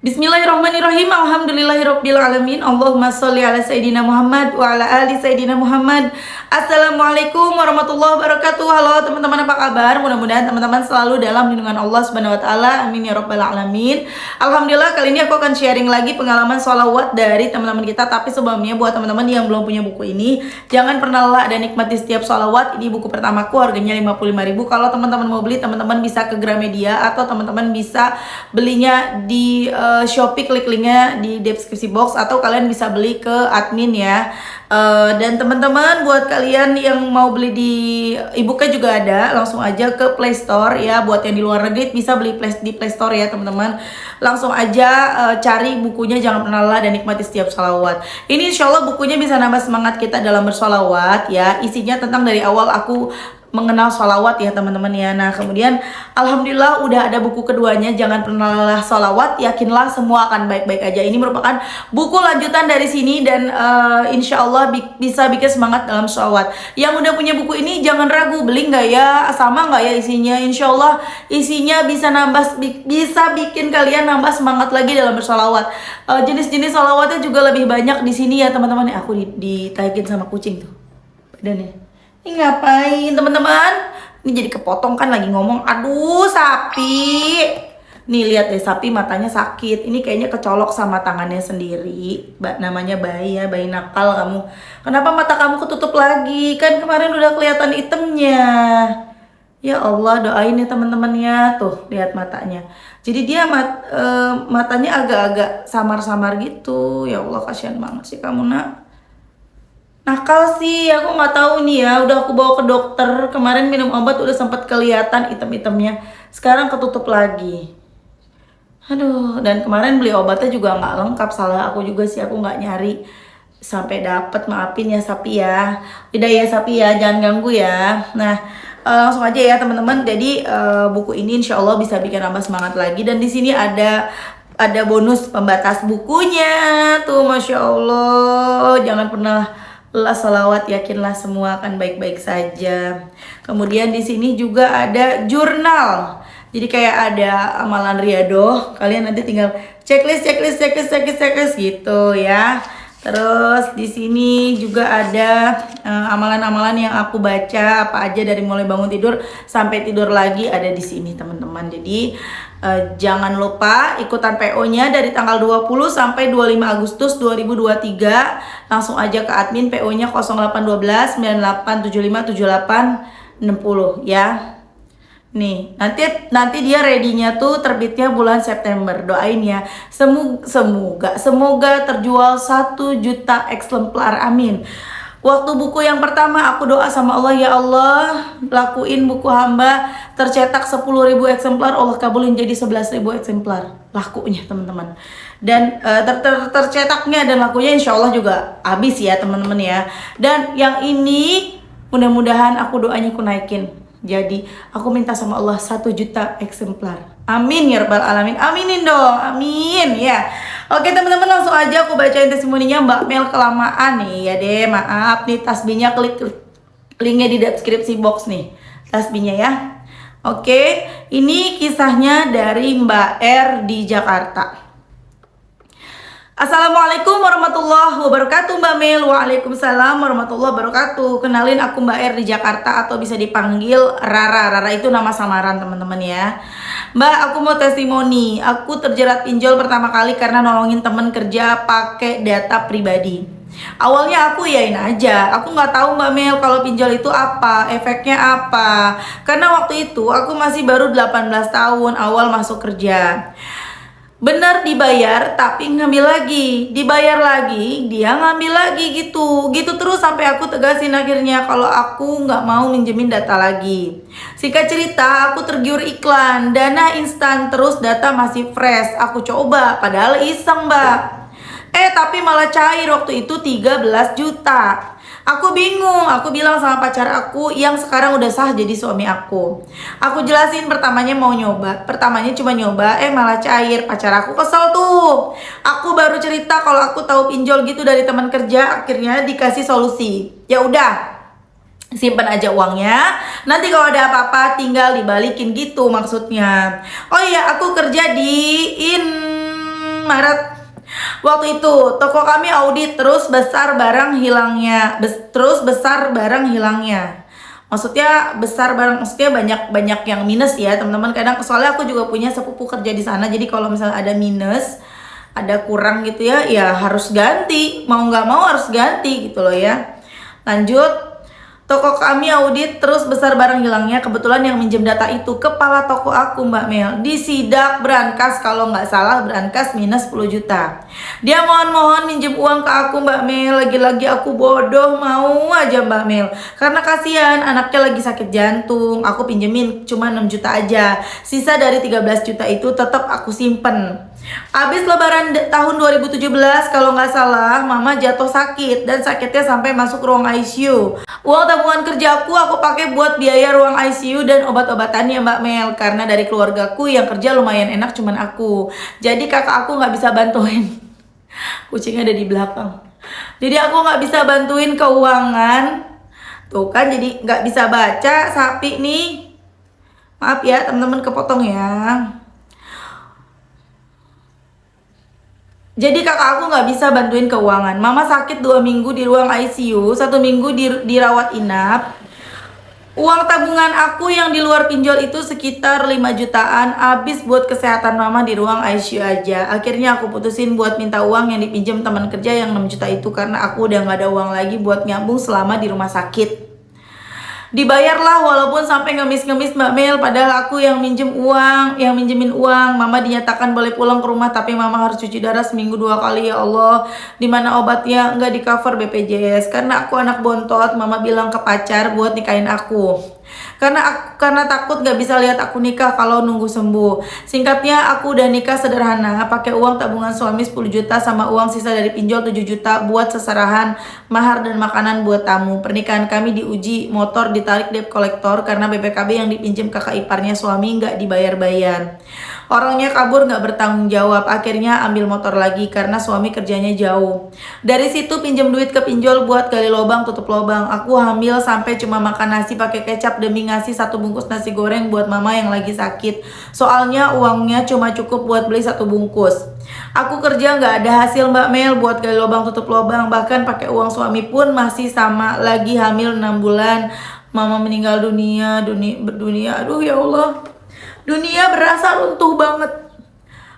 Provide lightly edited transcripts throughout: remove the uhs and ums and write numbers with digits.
Bismillahirrahmanirrahim. Alhamdulillahirabbil alamin. Allahumma sholli ala sayidina Muhammad wa ala ali sayidina Muhammad. Assalamualaikum warahmatullahi wabarakatuh. Halo teman-teman, apa kabar? Mudah-mudahan teman-teman selalu dalam lindungan Allah Subhanahu wa taala. Amin ya rabbal alamin. Alhamdulillah, kali ini aku akan sharing lagi pengalaman sholawat dari teman-teman kita. Tapi sebelumnya, buat teman-teman yang belum punya buku ini, jangan pernah lelah dan nikmati setiap sholawat. Ini buku pertamaku, harganya 55.000. Kalau teman-teman mau beli, teman-teman bisa ke Gramedia atau teman-teman bisa belinya di Shopee, klik linknya di deskripsi box, atau kalian bisa beli ke admin ya. Dan teman-teman, buat kalian yang mau beli di e-booknya juga ada, langsung aja ke Play Store ya. Buat yang di luar negeri bisa beli di Play Store ya teman-teman. Langsung aja cari bukunya, jangan pernah lelah dan nikmati setiap sholawat. Ini insya Allah bukunya bisa nambah semangat kita dalam bersholawat ya. Isinya tentang dari awal aku mengenal sholawat ya teman-teman ya. Nah kemudian alhamdulillah udah ada buku keduanya, jangan pernah lelah sholawat, yakinlah semua akan baik-baik aja. Ini merupakan buku lanjutan dari sini dan insya Allah bisa bikin semangat dalam sholawat. Yang udah punya buku ini jangan ragu, beli nggak ya, sama nggak ya isinya. Insya Allah isinya bisa bisa bikin kalian nambah semangat lagi dalam bersholawat. Jenis-jenis sholawatnya juga lebih banyak di sini ya teman-teman. Aku ditagih sama kucing tuh badannya. Ini ngapain teman-teman? Ini jadi kepotong kan lagi ngomong. Aduh sapi. Nih lihat deh, sapi matanya sakit. Ini kayaknya kecolok sama tangannya sendiri. Namanya bayi ya, bayi nakal kamu. Kenapa mata kamu ketutup lagi? Kan kemarin udah kelihatan itemnya. Ya Allah, doain ya teman-teman ya. Tuh lihat matanya. Jadi dia matanya agak-agak samar-samar gitu. Ya Allah, kasihan banget sih kamu nak. Nakal sih, aku nggak tahu nih ya. Udah aku bawa ke dokter, kemarin minum obat udah sempat kelihatan item-itemnya. Sekarang ketutup lagi. Aduh, dan kemarin beli obatnya juga nggak lengkap. Salah aku juga sih, aku nggak nyari sampai dapet. Maafin ya sapi ya. Udah ya sapi ya, jangan ganggu ya. Nah, langsung aja ya teman-teman. Jadi buku ini insya Allah bisa bikin nambah semangat lagi. Dan di sini ada bonus pembatas bukunya. Tuh, masya Allah. Jangan pernah lelah sholawat, yakinlah semua akan baik-baik saja. Kemudian di sini juga ada jurnal. Jadi kayak ada amalan riadoh. Kalian nanti tinggal checklist gitu ya. Terus di sini juga ada amalan-amalan yang aku baca apa aja dari mulai bangun tidur sampai tidur lagi, ada di sini teman-teman. Jadi jangan lupa ikutan PO-nya dari tanggal 20 sampai 25 Agustus 2023. Langsung aja ke admin, PO-nya 0812 9875 7860 ya. Nih, nanti dia ready-nya tuh terbitnya bulan September. Doain ya. Semoga terjual 1 juta eksemplar. Amin. Waktu buku yang pertama aku doa sama Allah, ya Allah, lakuin buku hamba tercetak 10.000 eksemplar, Allah kabulin jadi 11.000 eksemplar lakunya teman-teman. Dan tercetaknya dan lakunya insya Allah juga habis ya teman-teman ya. Dan yang ini mudah-mudahan aku doanya aku naikin. Jadi aku minta sama Allah 1 juta eksemplar. Amin ya rabbal alamin. Aminin dong, amin ya. Oke teman-teman, langsung aja aku bacain testimoninya Mbak Mel. Kelamaan nih ya deh, maaf nih. Tasbihnya klik linknya di deskripsi box nih, tasbihnya ya. Oke, ini kisahnya dari Mbak R di Jakarta. Assalamualaikum warahmatullahi wabarakatuh Mbak Mel. Waalaikumsalam warahmatullahi wabarakatuh. Kenalin, aku Mbak R di Jakarta atau bisa dipanggil Rara. Rara itu nama samaran teman-teman ya. Mbak, aku mau testimoni. Aku terjerat pinjol pertama kali karena nolongin temen kerja pakai data pribadi. Awalnya aku yain aja, aku nggak tahu Mbak Mel kalau pinjol itu apa, efeknya apa. Karena waktu itu aku masih baru 18 tahun, awal masuk kerja. Bener dibayar tapi ngambil lagi, dibayar lagi, dia ngambil lagi gitu terus sampai aku tegasin akhirnya kalau aku nggak mau minjemin data lagi. Singkat cerita, aku tergiur iklan, dana instan terus data masih fresh. Aku coba, padahal iseng Mbak. Tapi malah cair waktu itu 13 juta. Aku bingung, aku bilang sama pacar aku yang sekarang udah sah jadi suami aku. Aku jelasin pertamanya cuma nyoba, malah cair. Pacar aku kesel tuh. Aku baru cerita kalau aku tahu pinjol gitu dari teman kerja, akhirnya dikasih solusi. Ya udah, simpan aja uangnya, nanti kalau ada apa-apa tinggal dibalikin gitu maksudnya. Oh iya, aku kerja di Maret. Waktu itu toko kami audit, terus besar barang hilangnya. Maksudnya besar barang, maksudnya banyak yang minus ya teman-teman. Kadang soalnya aku juga punya sepupu kerja di sana, jadi kalau misalnya ada minus, ada kurang gitu ya, ya harus ganti, mau nggak mau harus ganti gitu loh ya. Lanjut, toko kami audit, terus besar barang hilangnya. Kebetulan yang minjem data itu kepala toko aku, Mbak Mel. Disidak Brankas, kalau nggak salah Brankas minus 10 juta. Dia mohon-mohon minjem uang ke aku, Mbak Mel. Lagi-lagi aku bodoh, mau aja Mbak Mel. Karena kasihan anaknya lagi sakit jantung. Aku pinjemin cuma 6 juta aja. Sisa dari 13 juta itu tetap aku simpen. Abis lebaran tahun 2017 kalau nggak salah, mama jatuh sakit dan sakitnya sampai masuk ruang ICU. Uang tabungan kerja aku pakai buat biaya ruang ICU dan obat-obatannya, Mbak Mel. Karena dari keluargaku yang kerja lumayan enak cuman aku. Jadi kakak aku nggak bisa bantuin. Kucingnya ada di belakang. Jadi aku nggak bisa bantuin keuangan. Tuh kan, jadi nggak bisa baca sapi nih. Maaf ya teman-teman, kepotong ya. Jadi kakak aku nggak bisa bantuin keuangan. Mama sakit 2 minggu di ruang ICU, 1 minggu dirawat inap. Uang tabungan aku yang di luar pinjol itu sekitar 5 jutaan, habis buat kesehatan mama di ruang ICU aja. Akhirnya aku putusin buat minta uang yang dipinjam teman kerja yang 6 juta itu, karena aku udah nggak ada uang lagi buat nyambung selama di rumah sakit. Dibayarlah walaupun sampai ngemis-ngemis, Mbak Mel, padahal aku yang minjemin uang. Mama dinyatakan boleh pulang ke rumah, tapi mama harus cuci darah seminggu 2 kali, ya Allah. Dimana obatnya nggak di cover BPJS. Karena aku anak bontot, mama bilang ke pacar buat nikahin aku. Karena takut gak bisa lihat aku nikah kalau nunggu sembuh. Singkatnya, aku udah nikah sederhana, pakai uang tabungan suami 10 juta sama uang sisa dari pinjol 7 juta buat seserahan, mahar dan makanan buat tamu. Pernikahan kami diuji, motor ditarik debt kolektor karena BPKB yang dipinjam kakak iparnya suami nggak dibayar-bayar. Orangnya kabur nggak bertanggung jawab, akhirnya ambil motor lagi karena suami kerjanya jauh. Dari situ pinjam duit ke pinjol buat gali lubang tutup lubang. Aku hamil sampai cuma makan nasi pakai kecap demi ngasih 1 bungkus nasi goreng buat mama yang lagi sakit. Soalnya uangnya cuma cukup buat beli 1 bungkus. Aku kerja nggak ada hasil, Mbak Mel, buat gali lubang tutup lubang. Bahkan pakai uang suami pun masih sama, lagi hamil 6 bulan. Mama meninggal dunia. Aduh ya Allah. Dunia berasa runtuh banget.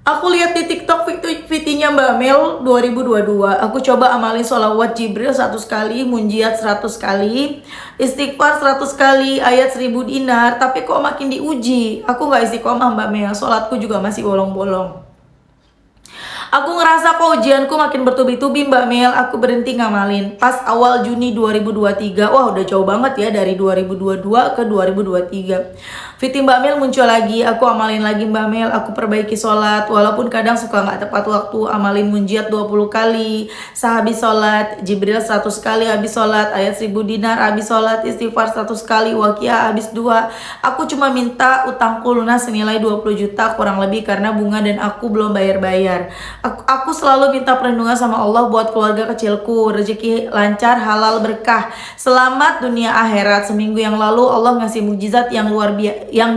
Aku lihat di TikTok VT-nya Mbak Mel 2022. Aku coba amalin sholawat Jibril 100 kali, munjiat 100 kali, istighfar 100 kali, ayat 1000 dinar. Tapi kok makin diuji. Aku gak istiqomah, Mbak Mel. Sholatku juga masih bolong-bolong. Aku ngerasa kok ujianku makin bertubi-tubi, Mbak Mel. Aku berhenti ngamalin pas awal Juni 2023. Wah, udah jauh banget ya, dari 2022 ke 2023. Fiti Mbak Mel muncul lagi. Aku amalin lagi, Mbak Mel. Aku perbaiki sholat, walaupun kadang suka nggak tepat waktu. Amalin munjiat 20 kali, sehabis sholat, Jibril 100 kali habis sholat, ayat 1000 dinar habis sholat, istighfar 100 kali, waqiah habis 2. Aku cuma minta utangku lunas senilai 20 juta kurang lebih karena bunga dan aku belum bayar-bayar. Aku selalu minta perlindungan sama Allah buat keluarga kecilku, rezeki lancar, halal, berkah, selamat dunia akhirat. Seminggu yang lalu Allah ngasih mukjizat yang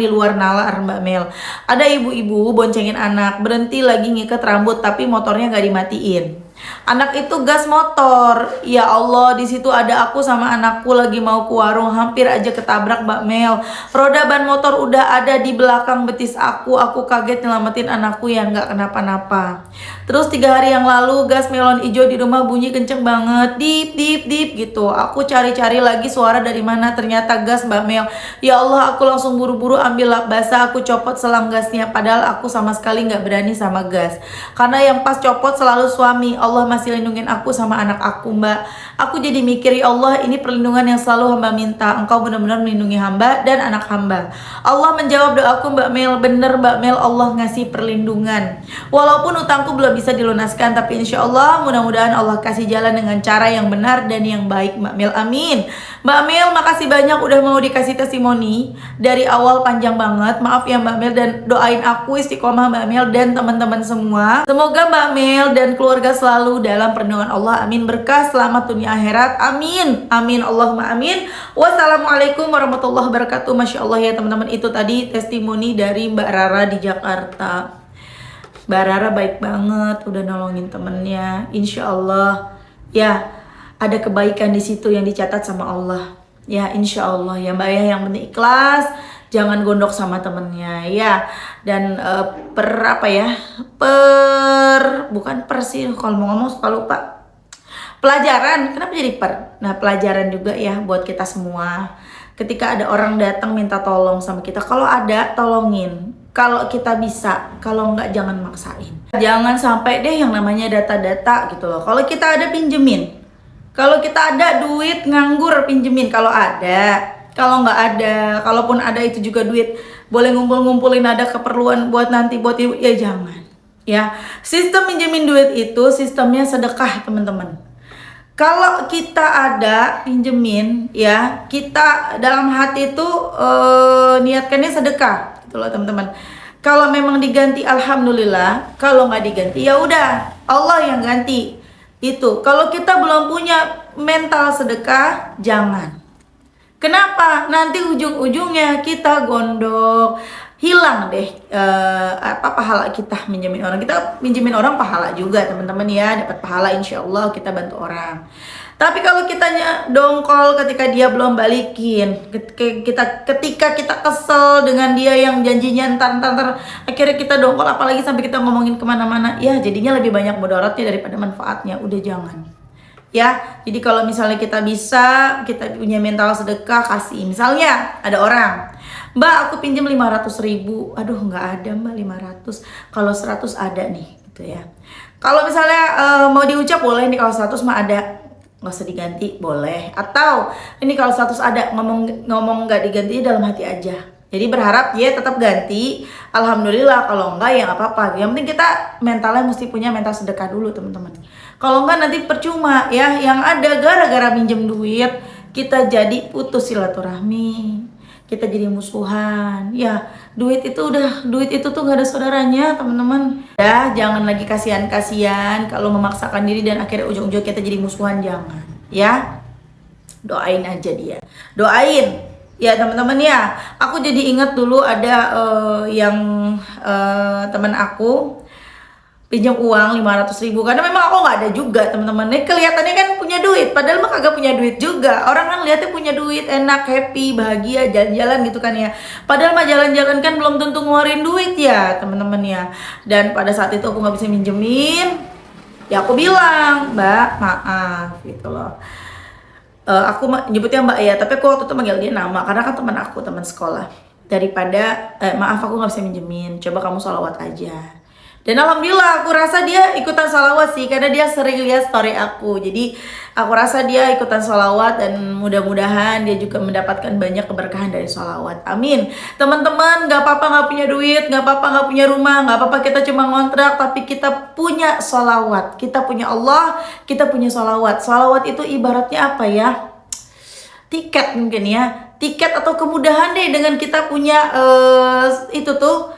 di luar nalar, Mbak Mel. Ada ibu-ibu boncengin anak, berhenti lagi ngikat rambut tapi motornya gak dimatiin. Anak itu gas motor. Ya Allah, di situ ada aku sama anakku lagi mau ke warung, hampir aja ketabrak, Mbak Mel. Roda ban motor udah ada di belakang betis aku. Aku kaget nyelamatin anakku yang gak kenapa-napa. Terus 3 hari yang lalu gas melon hijau di rumah bunyi kenceng banget, dip dip dip gitu. Aku cari-cari lagi suara dari mana, ternyata gas, Mbak Mel. Ya Allah, aku langsung buru-buru ambil lap basah, aku copot selang gasnya. Padahal aku sama sekali gak berani sama gas, karena yang pas copot selalu suami. Allah masih lindungin aku sama anak aku, Mbak. Aku jadi mikir, ya Allah, ini perlindungan yang selalu hamba minta. Engkau benar-benar melindungi hamba dan anak hamba. Allah menjawab doaku, Mbak Mel. Bener, Mbak Mel, Allah ngasih perlindungan. Walaupun utangku belum bisa dilunaskan, tapi insya Allah mudah-mudahan Allah kasih jalan dengan cara yang benar dan yang baik, Mbak Mel. Amin. Mbak Mel, makasih banyak udah mau dikasih testimoni. Dari awal panjang banget. Maaf ya, Mbak Mel, dan doain aku istiqomah, Mbak Mel, dan teman-teman semua. Semoga Mbak Mel dan keluarga selalu dalam perlindungan Allah. Amin. Berkah selamat dunia akhirat. Amin. Amin. Allahumma amin. Wassalamualaikum warahmatullahi wabarakatuh. Masya Allah ya teman-teman, itu tadi testimoni dari Mbak Rara di Jakarta. Mbak Rara baik banget, udah nolongin temennya. Insya Allah, ya ada kebaikan di situ yang dicatat sama Allah. Ya insya Allah ya Mbak ya, yang penting ikhlas, jangan gondok sama temennya ya. Dan bukan per sih, kalau mau ngomong suka lupa. Pelajaran, kenapa jadi per? Nah pelajaran juga ya buat kita semua. Ketika ada orang datang minta tolong sama kita, kalau ada tolongin. Kalau kita bisa, kalau enggak jangan maksain. Jangan sampai deh yang namanya data-data gitu loh. Kalau kita ada pinjemin. Kalau kita ada duit nganggur pinjemin kalau ada. Kalau nggak ada, kalaupun ada itu juga duit boleh ngumpul-ngumpulin, ada keperluan buat nanti buat ibu, ya jangan. Ya, sistem pinjemin duit itu sistemnya sedekah teman-teman. Kalau kita ada pinjemin, ya kita dalam hati itu niatkannya sedekah, gitu loh teman-teman. Kalau memang diganti, alhamdulillah. Kalau nggak diganti, ya udah Allah yang ganti. Itu. Kalau kita belum punya mental sedekah, jangan. Kenapa? Nanti ujung-ujungnya kita gondok, hilang deh pahala kita minjemin orang. Kita minjemin orang pahala juga teman-teman ya, dapat pahala insya Allah kita bantu orang. Tapi kalau kitanya dongkol ketika dia belum balikin, ketika kita kesel dengan dia yang janjinya ntar akhirnya kita dongkol, apalagi sampai kita ngomongin kemana-mana, ya jadinya lebih banyak mudaratnya daripada manfaatnya. Udah jangan. Ya, jadi kalau misalnya kita bisa, kita punya mental sedekah, kasih. Misalnya ada orang, Mbak aku pinjam 500.000, aduh nggak ada Mbak 500, kalau 100 ada nih gitu ya. Kalau misalnya mau diucap boleh nih, kalau 100 mah ada, nggak usah diganti boleh. Atau ini kalau 100 ada, ngomong nggak diganti dalam hati aja. Jadi berharap dia tetap ganti, alhamdulillah. Kalau enggak ya nggak apa-apa. Yang penting kita mentalnya mesti punya mental sedekah dulu teman-teman. Kalau enggak nanti percuma ya, yang ada gara-gara minjem duit kita jadi putus silaturahmi, kita jadi musuhan. Ya duit itu tuh nggak ada saudaranya teman-teman. Ya jangan lagi kasihan-kasihan kalau memaksakan diri dan akhirnya ujung-ujung kita jadi musuhan, jangan. Ya doain aja dia, doain. Ya teman-teman ya, aku jadi ingat dulu ada teman aku pinjam uang 500.000, karena memang aku nggak ada juga teman-teman. Nih kelihatannya kan punya duit, padahal mah kagak punya duit juga. Orang kan lihatnya punya duit, enak, happy, bahagia, jalan-jalan gitu kan ya. Padahal mah jalan-jalan kan belum tentu ngeluarin duit ya teman-teman ya. Dan pada saat itu aku nggak bisa minjemin, ya aku bilang Mbak maaf gitu loh. Aku nyebutnya Mbak ya, tapi aku waktu itu manggil dia nama karena kan teman aku, teman sekolah. Daripada maaf aku nggak bisa minjemin, coba kamu sholawat aja. Dan alhamdulillah aku rasa dia ikutan sholawat sih, karena dia sering lihat story aku. Jadi aku rasa dia ikutan sholawat dan mudah-mudahan dia juga mendapatkan banyak keberkahan dari sholawat. Amin. Teman-teman, nggak apa-apa nggak punya duit, nggak apa-apa nggak punya rumah, nggak apa-apa kita cuma ngontrak, tapi kita punya sholawat. Kita punya Allah, kita punya sholawat. Sholawat itu ibaratnya apa ya? Tiket mungkin ya. Tiket atau kemudahan deh dengan kita punya itu tuh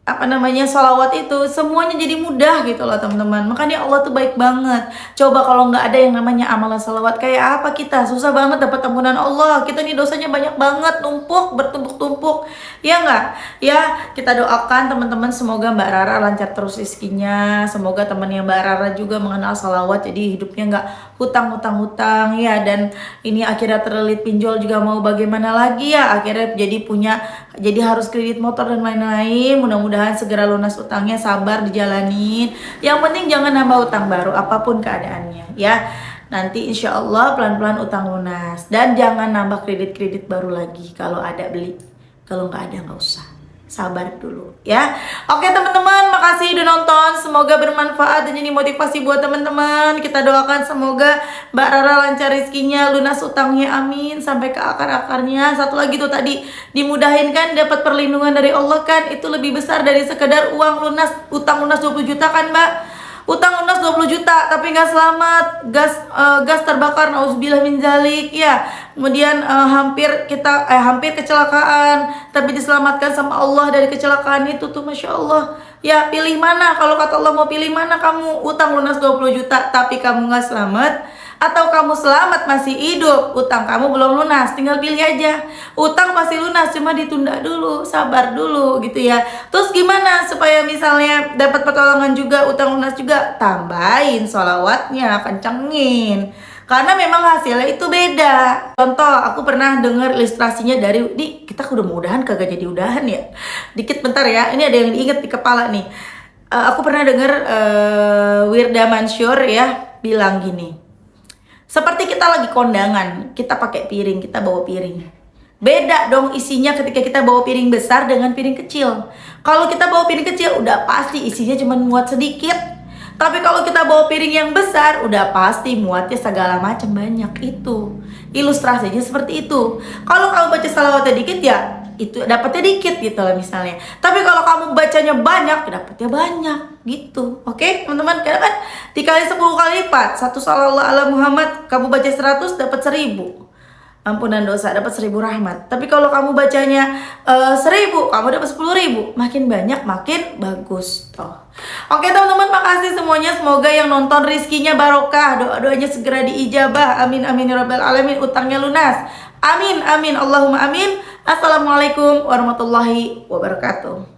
sholawat itu, semuanya jadi mudah gitu loh teman-teman. Makanya Allah tuh baik banget. Coba kalau nggak ada yang namanya amalan sholawat, kayak apa kita? Susah banget dapat ampunan Allah. Kita nih dosanya banyak banget, numpuk, bertumpuk-tumpuk. Ya nggak? Ya kita doakan teman-teman, semoga Mbak Rara lancar terus rezekinya. Semoga temannya Mbak Rara juga mengenal sholawat, jadi hidupnya nggak hutang ya. Dan ini akhirnya terlilit pinjol juga, mau bagaimana lagi ya, akhirnya jadi harus kredit motor dan lain-lain. Mudah-mudahan segera lunas utangnya, sabar dijalanin. Yang penting jangan nambah utang baru apapun keadaannya ya. Nanti insya Allah pelan-pelan utang lunas. Dan jangan nambah kredit-kredit baru lagi. Kalau ada beli, kalau nggak ada nggak usah. Sabar dulu ya. Oke teman-teman, makasih udah nonton. Semoga bermanfaat dan jadi motivasi buat teman-teman. Kita doakan semoga Mbak Rara lancar rezekinya, lunas utangnya, amin, sampai ke akar-akarnya. Satu lagi tuh tadi, dimudahin kan, dapat perlindungan dari Allah kan, itu lebih besar dari sekedar uang lunas, utang lunas 20 juta kan Mbak. Utang lunas 20 juta tapi nggak selamat, gas terbakar, nauzubillah min zalik ya. Kemudian hampir kecelakaan tapi diselamatkan sama Allah dari kecelakaan itu tuh, Masya Allah ya. Pilih mana? Kalau kata Allah mau pilih mana kamu, utang lunas 20 juta tapi kamu nggak selamat, atau kamu selamat masih hidup, utang kamu belum lunas, tinggal pilih aja. Utang pasti lunas, cuma ditunda dulu, sabar dulu gitu ya. Terus gimana supaya misalnya dapat pertolongan juga, utang lunas juga? Tambahin sholawatnya, kencengin, karena memang hasilnya itu beda. Contoh, aku pernah dengar ilustrasinya dari, kita udah mudahan kagak jadi udahan ya. Dikit bentar ya, ini ada yang diinget di kepala nih. Aku pernah dengar Wirda Mansur ya bilang gini, seperti kita lagi kondangan, kita pakai piring, kita bawa piring. Beda dong isinya ketika kita bawa piring besar dengan piring kecil. Kalau kita bawa piring kecil, udah pasti isinya cuma muat sedikit. Tapi kalau kita bawa piring yang besar, udah pasti muatnya segala macam banyak. Itu ilustrasinya seperti itu. Kalau kamu baca salawatnya dikit ya, itu dapatnya dikit gitu lah misalnya. Tapi kalau kamu bacanya banyak, dapatnya banyak gitu. Oke, teman-teman, karena kan dikali 10 kali lipat. Satu salawat ala Muhammad, kamu baca 100 dapat 1000 ampunan dosa, dapat 1000 rahmat. Tapi kalau kamu bacanya 1000, kamu dapat 10.000. Makin banyak makin bagus toh. Oke teman-teman, makasih semuanya. Semoga yang nonton rizkinya barokah, doa-doanya segera diijabah. Amin amin ya rabbal alamin. Utangnya lunas. Amin amin Allahumma amin. Assalamualaikum warahmatullahi wabarakatuh.